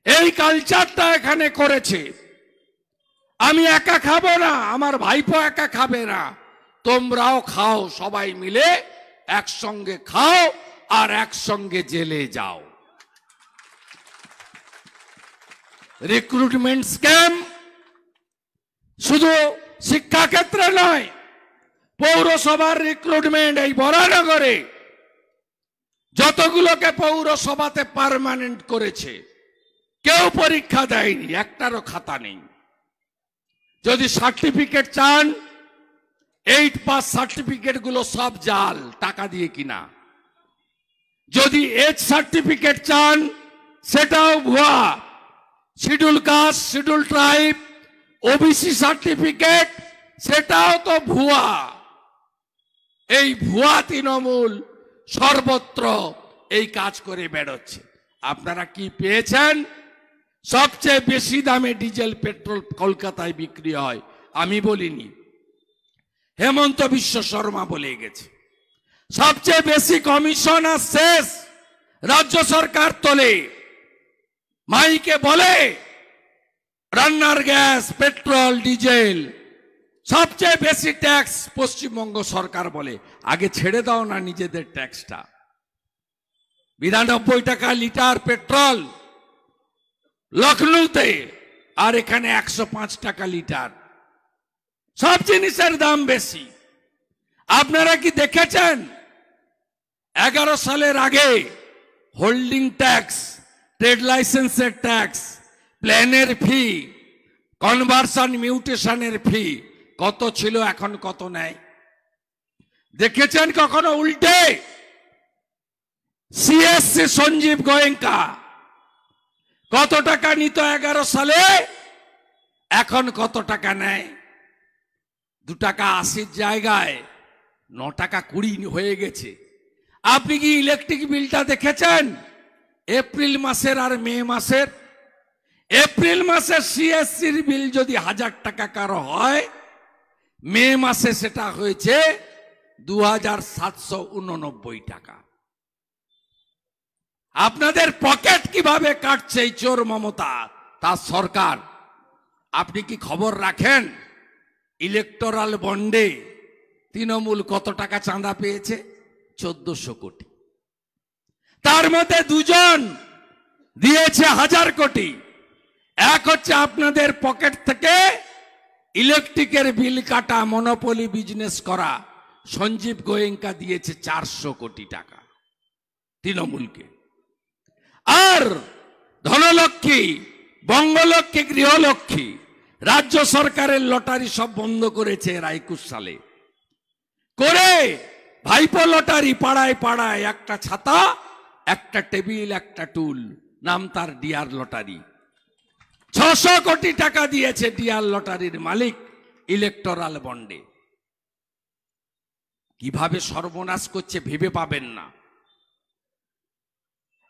এই কালচারটা এখানে করেছে। আমি একা খাবো না, আমার ভাইপো একা খাবে না, তোমরাও খাও, সবাই মিলে একসঙ্গে খাও আর একসঙ্গে জেলে যাও। রিক্রুটমেন্ট স্ক্যাম শুধু শিক্ষাক্ষেত্রে নয়, পৌরসভার রিক্রুটমেন্ট এই বরানগরে যতগুলোকে পৌরসভাতে পার্মানেন্ট করেছে কেউ পরীক্ষা দেয়নি, একটারও খাতা নেই। যদি সার্টিফিকেট চান, 8 পাস সার্টিফিকেট গুলো সব জাল, টাকা দিয়ে কিনা। যদি এজ সার্টিফিকেট চান, সেটাও ভুয়া। Schedule caste, schedule tribe, OBC certificate, সেটাও তো ভুয়া। এই ভুয়া তৃণমূল সর্বত্র এই কাজ করে বেড়াচ্ছে। আপনারা কি পেয়েছেন? সবচেয়ে বেশি দামে ডিজেল পেট্রোল কলকাতায় বিক্রি হয়, আমি বলিনি, হেমন্ত বিশ্ব শর্মা বলে গেছে। সবচেয়ে বেশি কমিশন আর শেষ রাজ্য সরকার তোলে, মাইকে বলে রান্নার গ্যাস, পেট্রোল, ডিজেল সবচেয়ে বেশি ট্যাক্স পশ্চিমবঙ্গ সরকার বলে। আগে ছেড়ে দাও না নিজেদের ট্যাক্সটা। 92 টাকা লিটার পেট্রোল লখনৌতে, আর এখানে 105 টাকা লিটার। সব জিনিসের দাম বেশি। আপনারা কি দেখেছেন 11 সালের আগে হোল্ডিং ট্যাক্স, ট্রেড লাইসেন্সের ট্যাক্স, প্ল্যানের ফি, কনভার্সন মিউটেশনের ফি কত ছিল, এখন কত নেয়? দেখেছেন কখনো উল্টে? সিএসসি সঞ্জীব গোয়েঙ্কা কত টাকা নিত 11 সালে, এখন কত টাকা নেয়? 2 টাকা 80 জায়গায় 9 টাকা 20 হয়ে গেছে। আপনি কি ইলেকট্রিক বিলটা দেখেছেন? এপ্রিল মাসের আর মে মাসের? এপ্রিল মাসে সিএসসির বিল যদি 1000 টাকা কারো হয়, মে মাসে সেটা হয়েছে 2789 টাকা। আপনাদের পকেট কিভাবে কাটছে এই চোর মমতা, তার সরকার? আপনি কি খবর রাখেন ইলেকটোরাল বন্ডে তৃণমূল কত টাকা চাঁদা পেয়েছে? 1400 কোটি। তার মধ্যে দুজন দিয়েছে 1000 কোটি। এক হচ্ছে আপনাদের পকেট থেকে ইলেকট্রিকের বিল কাটা, মনোপলি বিজনেস করা সঞ্জীব গোয়েঙ্কা দিয়েছে 400 কোটি টাকা তৃণমূলকে। আর ধনলক্ষ্মী, বঙ্গলক্ষ্মী, গৃহলক্ষ্মী, রাজ্য সরকারের লটারি সব বন্ধ করেছে এরা 21 সালে করে। ভাইপো লটারি পাড়ায় পাড়ায়, একটা ছাতা, একটা টেবিল, একটা টুল, নাম তার ডিয়ার লটারি। 600 কোটি টাকা দিয়েছে ডিয়ার লটারির মালিক ইলেকটোরাল বন্ডে। কিভাবে সর্বনাশ করছে ভেবে পাবেন না।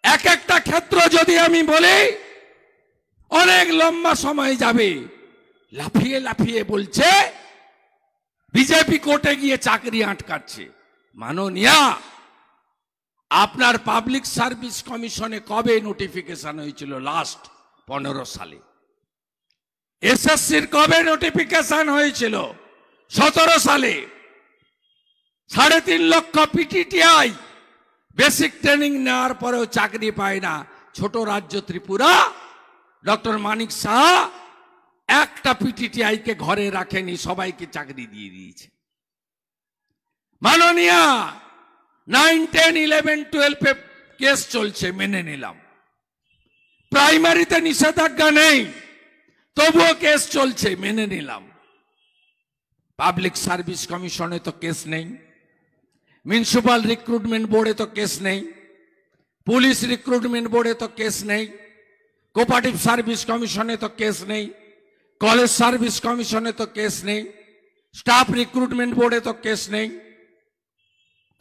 এক একটা ক্ষেত্র যদি আমি বলি অনেক লম্বা সময় যাবে। লাফিয়ে লাফিয়ে বলছে বিজেপি কোর্টে গিয়ে চাকরি আটকাচ্ছে। মাননীয়া, আপনার পাবলিক সার্ভিস কমিশনে কবে নোটিফিকেশন হয়েছিল? লাস্ট 15 সালে। এসএসসির কবে নোটিফিকেশন হয়েছিল? 17 সালে। 3.5 লক্ষ পিটিটিআই বেসিক ট্রেনিং নেওয়ার পরেও চাকরি পায় না। ছোট রাজ্য ত্রিপুরা, ডক্টর মানিক সাহা একটা পিটিটিআই কে ঘরে রাখেনি, সবাইকে চাকরি দিয়ে দিয়েছে। মাননীয়া, 9, 10, 11, 12 কেস চলছে, মেনে নিলাম। প্রাইমারিতে নিষেধাজ্ঞা নেই, তবুও কেস চলছে, মেনে নিলাম। পাবলিক সার্ভিস কমিশনে তো কেস নেই, মিউনিসিপাল রিক্রুটমেন্ট বোর্ডে তো কেস নেই, পুলিশ রিক্রুটমেন্ট বোর্ডে তো কেস নেই, কোঅপারেটিভ সার্ভিস কমিশনে তো কেস নেই, কলেজ সার্ভিস কমিশনে তো কেস নেই, স্টাফ রিক্রুটমেন্ট বোর্ডে তো কেস নেই।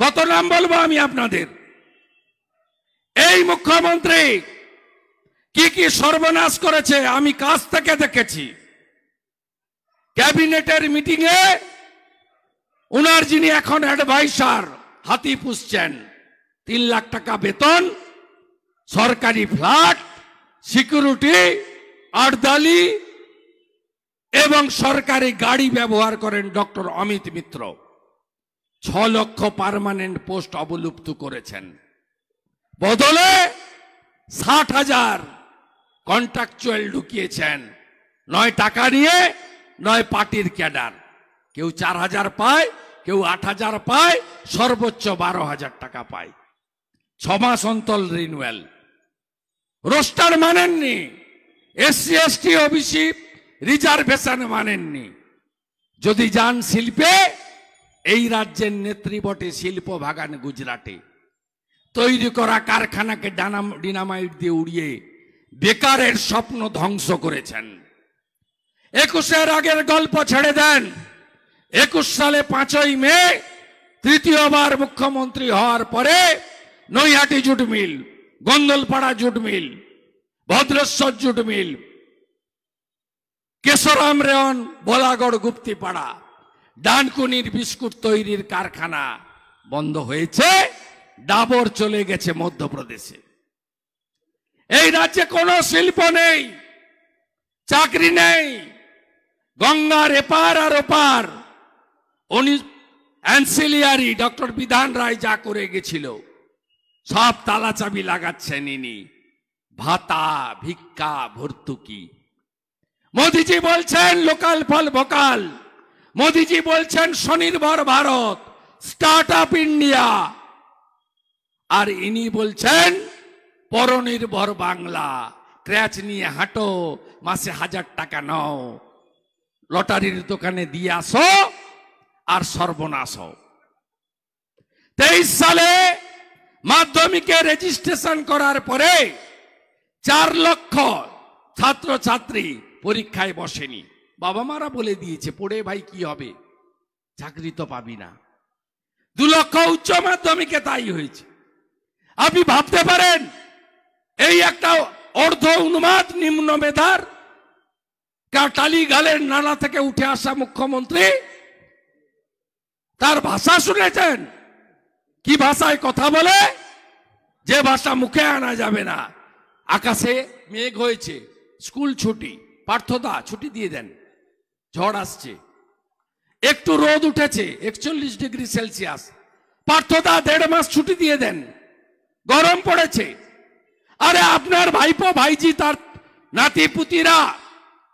কত নাম বলবো আমি আপনাদের? এই মুখ্যমন্ত্রী কি কি সর্বনাশ করেছে আমি কাছ থেকে দেখেছি। ক্যাবিনেটের মিটিং এ উনার যিনি এখন অ্যাডভাইসার হাতি পুষছেন, 3 লাখ টাকা বেতন, সরকারি ফ্ল্যাট, সিকিউরিটি, আটদালি এবং সরকারি গাড়ি ব্যবহার করেন ডক্টর অমিত মিত্র। 6 লক্ষ পার্মানেন্ট পোস্ট অবলুপ্ত করেছেন। বদলে 60,000 কন্ট্রাকচুয়াল ঢুকিয়েছেন, নয় টাকা নিয়ে, নয় পার্টির ক্যাডার। কেউ 4,000 পায়, কেউ 8,000 পায়, সর্বোচ্চ 12,000 টাকা পায়। 6 মাস অন্তর রিনুয়াল। রোস্টার মানেননি, এসসি এসটি ওবিসি রিজার্ভেশন মানেননি। যদি যান শিল্পে, এই রাজ্যের নেত্রী বটে শিল্প ভাগান গুজরাটে। তৈরি করা কারখানাকে ডিনামাইট দিয়ে উড়িয়ে বেকারের স্বপ্ন ধ্বংস করেছেন। 21-এর আগের গল্প ছেড়ে দেন। 21 সালে 5ই মে তৃতীয়বার মুখ্যমন্ত্রী হওয়ার পরে Naihati jute mill, Gondalpara jute mill, Bhadreswar jute mill, Kesoram rayon, Balagarh Guptipara, ডানকুনির বিস্কুট তৈরির কারখানা বন্ধ হয়েছে। ডাবর চলে গেছে মধ্যপ্রদেশে। এই রাজ্যে কোনো শিল্প নেই, চাকরি নেই। গঙ্গার এপার আর ওপার উনি অ্যান্সিলিয়ারি ডক্টর বিধান রায় যা করে গেছিল সব তালা চাবি লাগাচ্ছেন ইনি। ভাতা, ভিক্ষা, ভর্তুকি। মোদিজি বলছেন লোকাল ফল ভোকাল, মোদিজি বলছেন স্বনির্ভর ভারত, স্টার্ট আপ ইন্ডিয়া, আর ইনি বলছেন পরনির্ভর বাংলা। ক্র্যাচ নিয়ে হাঁটো, মাসে 1000 টাকা নাও, লটারির দোকানে দিয়ে আসো আর সর্বনাশ হও। 23 সালে মাধ্যমিকে রেজিস্ট্রেশন করার পরে 4 লক্ষ ছাত্রছাত্রী পরীক্ষায় বসেনি। বাবা মারা বলে দিয়েছে পড়ে ভাই কি হবে, চাকরি তো পাবি না। 2 লক্ষ উচ্চ মাধ্যমিকে তাই হয়েছে। আপনি ভাবতে পারেন এই একটা অর্ধ উন্মাদ নিম্ন মেধার টালি গালের নালা থেকে উঠে আসা মুখ্যমন্ত্রী, তার ভাষা শুনেছেন? কি ভাষায় কথা বলে, যে ভাষা মুখে আনা যাবে না। আকাশে মেঘ হয়েছে, স্কুল ছুটি, পার্থদা ছুটি দিয়ে দেন, ঝড় আসছে। একটু রোদ উঠেছে 41 ডিগ্রি সেলসিয়াস, পার্থদা 1.5 মাস ছুটি দিয়ে দেন, গরম পড়েছে। আরে আপনার ভাইপো ভাইজি তার নাতি পুতিরা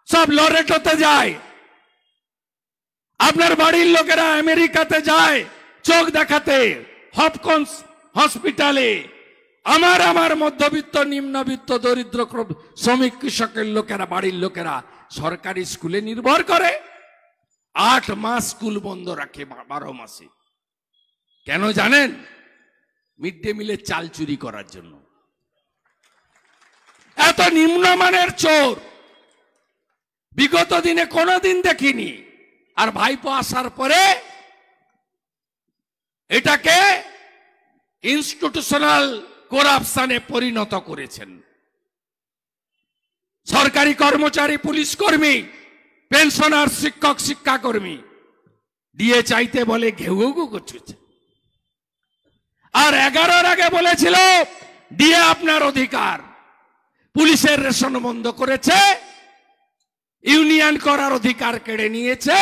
সব লরেটোতে যায়, আপনার বাড়ির লোকেরা আমেরিকাতে যায় চোখ দেখাতে, হপকন্স হসপিটালে। আমার মধ্যবিত্ত নিম্নবিত্ত দরিদ্র শ্রমিক কৃষকের লোকেরা, বাড়ির লোকেরা সরকারি স্কুলে নির্ভর করে। 8 মাস স্কুল বন্ধ রাখে 12 মাসে। কেন জানেন? মিড ডে মিলের চাল চুরি করার জন্য। এত নিম্নমানের চোর বিগত দিনে কোনোদিন দেখিনি। আর ভাইপো আসার পরে এটাকে ইনস্টিটিউশনাল করাপশনে পরিণত করেছেন। সরকারি কর্মচারী, পুলিশ কর্মী, পেনশনার, শিক্ষক শিক্ষাকর্মী দিয়ে চাইতে বলে ঘেউ ঘেউ করছে। আর 11-র আগে বলেছিল দিয়ে আপনার অধিকার। পুলিশের রেশন বন্ধ করেছে, ইউনিয়ন করার অধিকার কেড়ে নিয়েছে।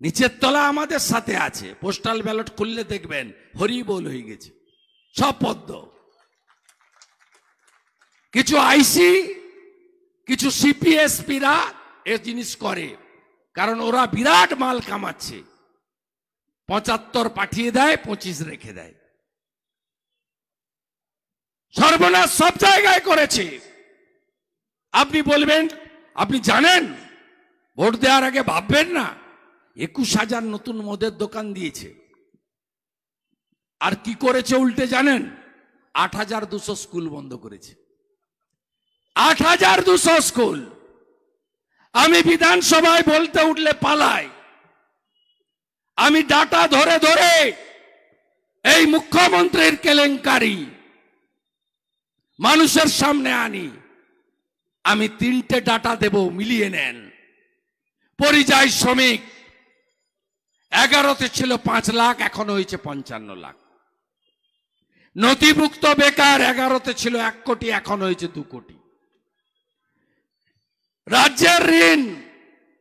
নিচের তলা আমাদের সাথে আছে। পোস্টাল ব্যালট খুললে দেখবেন হরিবোল হয়ে গেছে, সব পদ্ম। কিছু আইসি, কিছু সিপিএসপিরা এ জিনিস করে, কারণ ওরা বিরাট মাল কামাচ্ছে। 75 পাঠিয়ে দেয়, 25 রেখে দেয়। সর্বনাশ সব জায়গায় করেছে। আপনি বলবেন, আপনি জানেন, ভোট দেওয়ার আগে ভাববেন না 21,000 নতুন মদের দোকান দিয়েছে। আর কি করেছে উল্টে জানেন? 8,200 স্কুল বন্ধ করেছে। 8,200 স্কুল। আমি বিধানসভায় বলতে উঠলে পালাই। আমি ডাটা ধরে ধরে এই মুখ্যমন্ত্রীর কেলেঙ্কারি মানুষের সামনে আনি। আমি 3টে ডাটা দেব, মিলিয়ে নেন। পরিযায়ী শ্রমিক 11তে ছিল 5 লাখ, এখন হয়েছে 55 লাখ। নথিভুক্ত বেকার 11তে ছিল 1 কোটি, এখন হয়েছে 2 কোটি। রাজ্যের ঋণ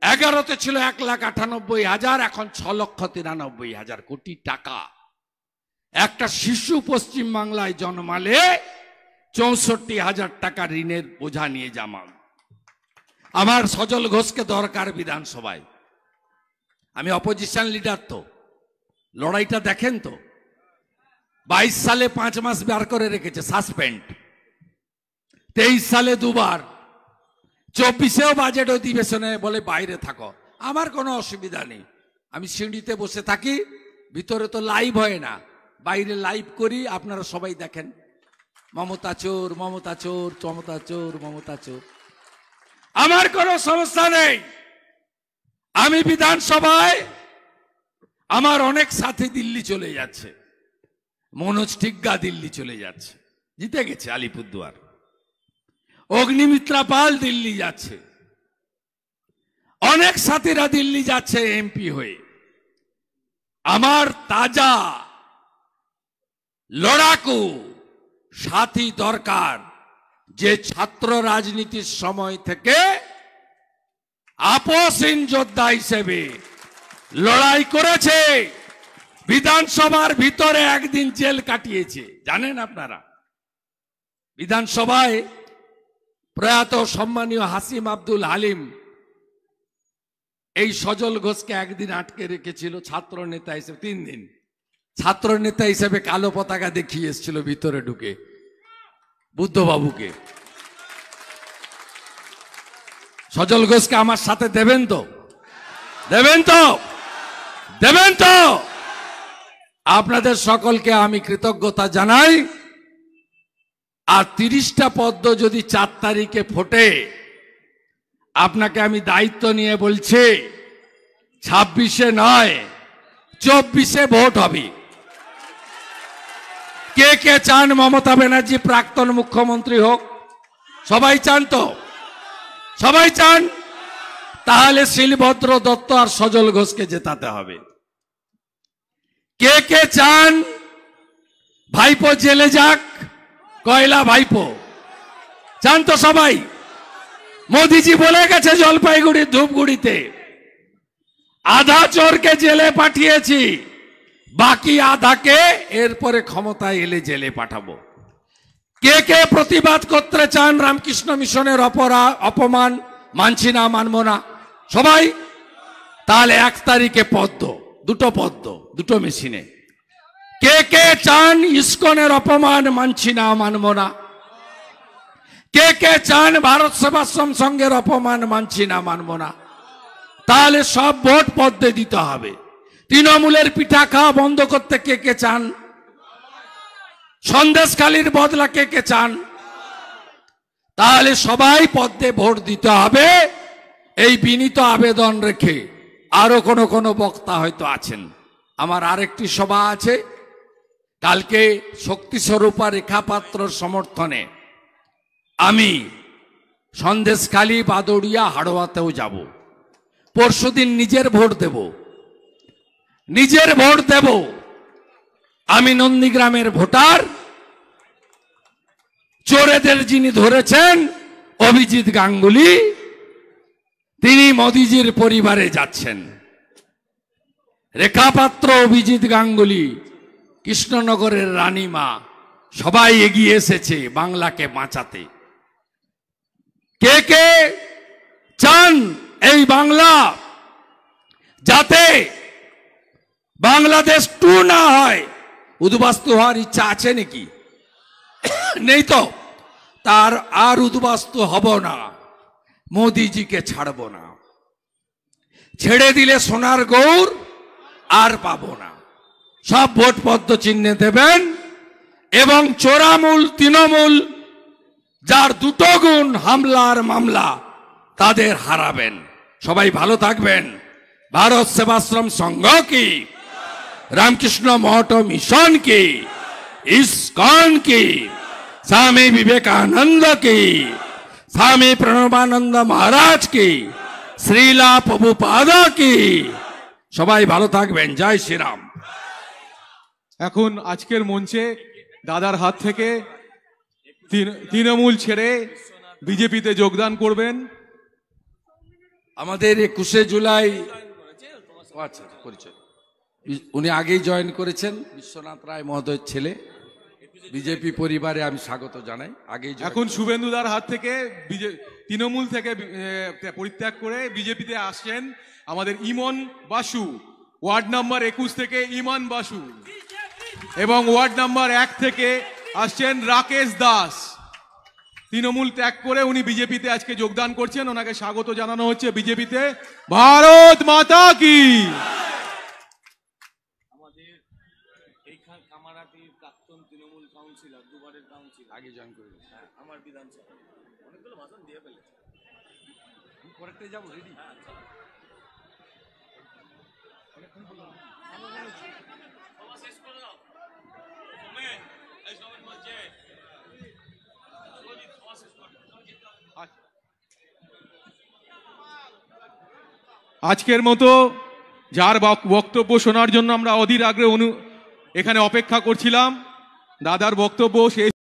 11তে ছিল 1,98,000, এখন 6,93,000 কোটি টাকা। একটা শিশু পশ্চিম বাংলায় জন্মালে 64,000 টাকা ঋণের বোঝা নিয়ে জামান। আমার সজল ঘোষকে দরকার বিধানসভায়। আমি অপোজিশন লিডার, তো লড়াইটা দেখেন তো। 22 সালে 5 মাস বার করে রেখেছে সাসপেন্ড, 23 সালে 2 বার, 24-এও বাজেট অধিবেশনে বলে বাইরে থাকো। আমার কোনো অসুবিধা নেই, আমি সিঁড়িতে বসে থাকি, ভিতরে তো লাইভ হয় না, বাইরে লাইভ করি, আপনারা সবাই দেখেন। মমতা চোর, মমতা চোর, মমতা চোর, মমতা চোর। আমার কোনো সমস্যা নেই। আমি বিধানসভায়, আমার অনেক সাথী দিল্লি চলে যাচ্ছে। মনোজ টিগ্গা দিল্লি চলে যাচ্ছে, জিতে গেছে আলিপুরদুয়ার। অগ্নিমিত্রা পাল দিল্লি যাচ্ছে, অনেক সাথীরা দিল্লি যাচ্ছে এমপি হয়ে। আমার তাজা লড়াকু সাথী দরকার, যে ছাত্র রাজনীতির সময় থেকে আপসহীন যোদ্ধা হিসেবে লড়াই করেছে, বিধানসভার ভিতরে একদিন জেল কাটিয়েছে। জানেন আপনারা, বিধানসভায় প্রয়াত সম্মানীয় হাসিম আব্দুল হালিম এই সজল ঘোষকে একদিন আটকে রেখেছিল ছাত্র নেতা হিসেবে। 3 দিন ছাত্র নেতা হিসেবে কালো পতাকা দেখিয়ে এসেছিল ভিতরে ঢুকে, বুদ্ধবাবুকে। সজল ঘোষকে আমার সাথে দেবেন তো? দেবেন তো? দেবেন তো? আপনাদের সকলকে আমি কৃতজ্ঞতা জানাই। আর 30টা পদ্ম যদি 4 তারিখে ফোটে, আপনাকে আমি দায়িত্ব নিয়ে বলছি, 26-এ নয় 24-এ ভোট হবে। কে কে চান মমতা ব্যানার্জি প্রাক্তন মুখ্যমন্ত্রী হোক? সবাই চান তো? সবাই চান? তাহলে শিলভদ্র দত্ত আর সজল ঘোষকে জেতাতে হবে। কে কে চান ভাইপো জেলে যাক? কয়লা ভাইপো চান তো সবাই? মোদিজি বলে গেছে জলপাইগুড়ি ধূপগুড়িতে, আধা চোরকে জেলে পাঠিয়েছি, বাকি আধাকে এরপরে ক্ষমতায় এলে জেলে পাঠাবো। কে কে প্রতিবাদ করতে চান রামকৃষ্ণ মিশনের অপমান মানছি না, মানবো না সবাই? তাহলে 1 তারিখে দুটো মেশিনে। কে কে চান ইসকনের অপমান মানছি না, মানবো না? কে কে চান ভারত সেবাশ্রম সংঘের অপমান মানছি না, মানবো না? তাহলে সব ভোট পদ্মে দিতে হবে। তৃণমূলের পিঠা খাওয়া বন্ধ করতে কে কে চান? সন্দেশখালীর বদলা কে কে চান? তাহলে সবাই পদ্মে ভোট দিতে হবে। এই বিনীত আবেদন রেখে আরো কোনো বক্তা হয়তো আছেন। আমার আরেকটি সভা আছে কালকে, শক্তি স্বরূপা রেখা পাত্রর সমর্থনে আমি সন্দেশখালী, বাদড়িয়া, হাড়োয়াতেও যাব। পরশুদিন নিজের ভোট দেব। আমি নন্দীগ্রামের ভোটার। চোরেদের যিনি ধরেছেন অভিজিৎ গাঙ্গুলি, তিনি মোদিজির পরিবারে যাচ্ছেন। রেখাপাত্র, অভিজিৎ গাঙ্গুলি, কৃষ্ণনগরের রানীমা, সবাই এগিয়ে এসেছে বাংলাকে বাঁচাতে। কে কে চান এই বাংলা যাতে বাংলাদেশ 2 না হয়? উদ্বাস্তু হওয়ার ইচ্ছা আছে নাকি? নেই তো। তার আর উদ্বাস্তু হব না, মোদিজিকে ছাড়ব না। ছেড়ে দিলে সোনার গৌর আর পাবো না। সব ভোট পদ্ম চিহ্নে দেবেন এবং চোরামূল তৃণমূল যার 2 গুণ হামলার মামলা, তাদের হারাবেন। সবাই ভালো থাকবেন। ভারত সেবাশ্রম সংঘ কি, রামকৃষ্ণ মঠ মিশন কি, ইসকন কি, স্বামী বিবেকানন্দ কি, স্বামী প্রণবানন্দ মহারাজ কি, শ্রীলা প্রভুপাদ কি। সবাই ভালো থাকবেন। জয় শ্রীরাম।
এখন আজকের মঞ্চে দাদার হাত থেকে তৃণমূল ছেড়ে বিজেপিতে যোগদান করবেন
আমাদের 21শে জুলাই, উনি আগেই জয়েন করেছেন, বিশ্বনাথ রায় মহোদয়ের ছেলে। বিজেপি পরিবারে আমি স্বাগত জানাই। আগেই
এখন শুভেন্দুদার হাত থেকে তৃণমূল থেকে পরিত্যাগ করে বিজেপিতে আসছেন আমাদের ইমন বাসু, ওয়ার্ড নাম্বার 21 থেকে ইমান বাসু, এবং ওয়ার্ড নাম্বার 1 থেকে আসছেন রাকেশ দাস। তৃণমূল ত্যাগ করে উনি বিজেপিতে আজকে যোগদান করছেন। ওনাকে স্বাগত জানানো হচ্ছে বিজেপিতে। ভারত মাতা কি।
আমাদের এইখান কামারাটির প্রাক্তন তৃণমূল কাউন্সিলর, দুবারের কাউন্সিলর, আগে জয়েন করে আমার বিধানসভা অনেকগুলো ভাষণ দিয়ে ফেলেছে। পরেরটা যাবো রেডি।
আজকের মতো যার বক্তব্য শোনার জন্য আমরা অধীর আগ্রহে এখানে অপেক্ষা করছিলাম, দাদার বক্তব্য শেষ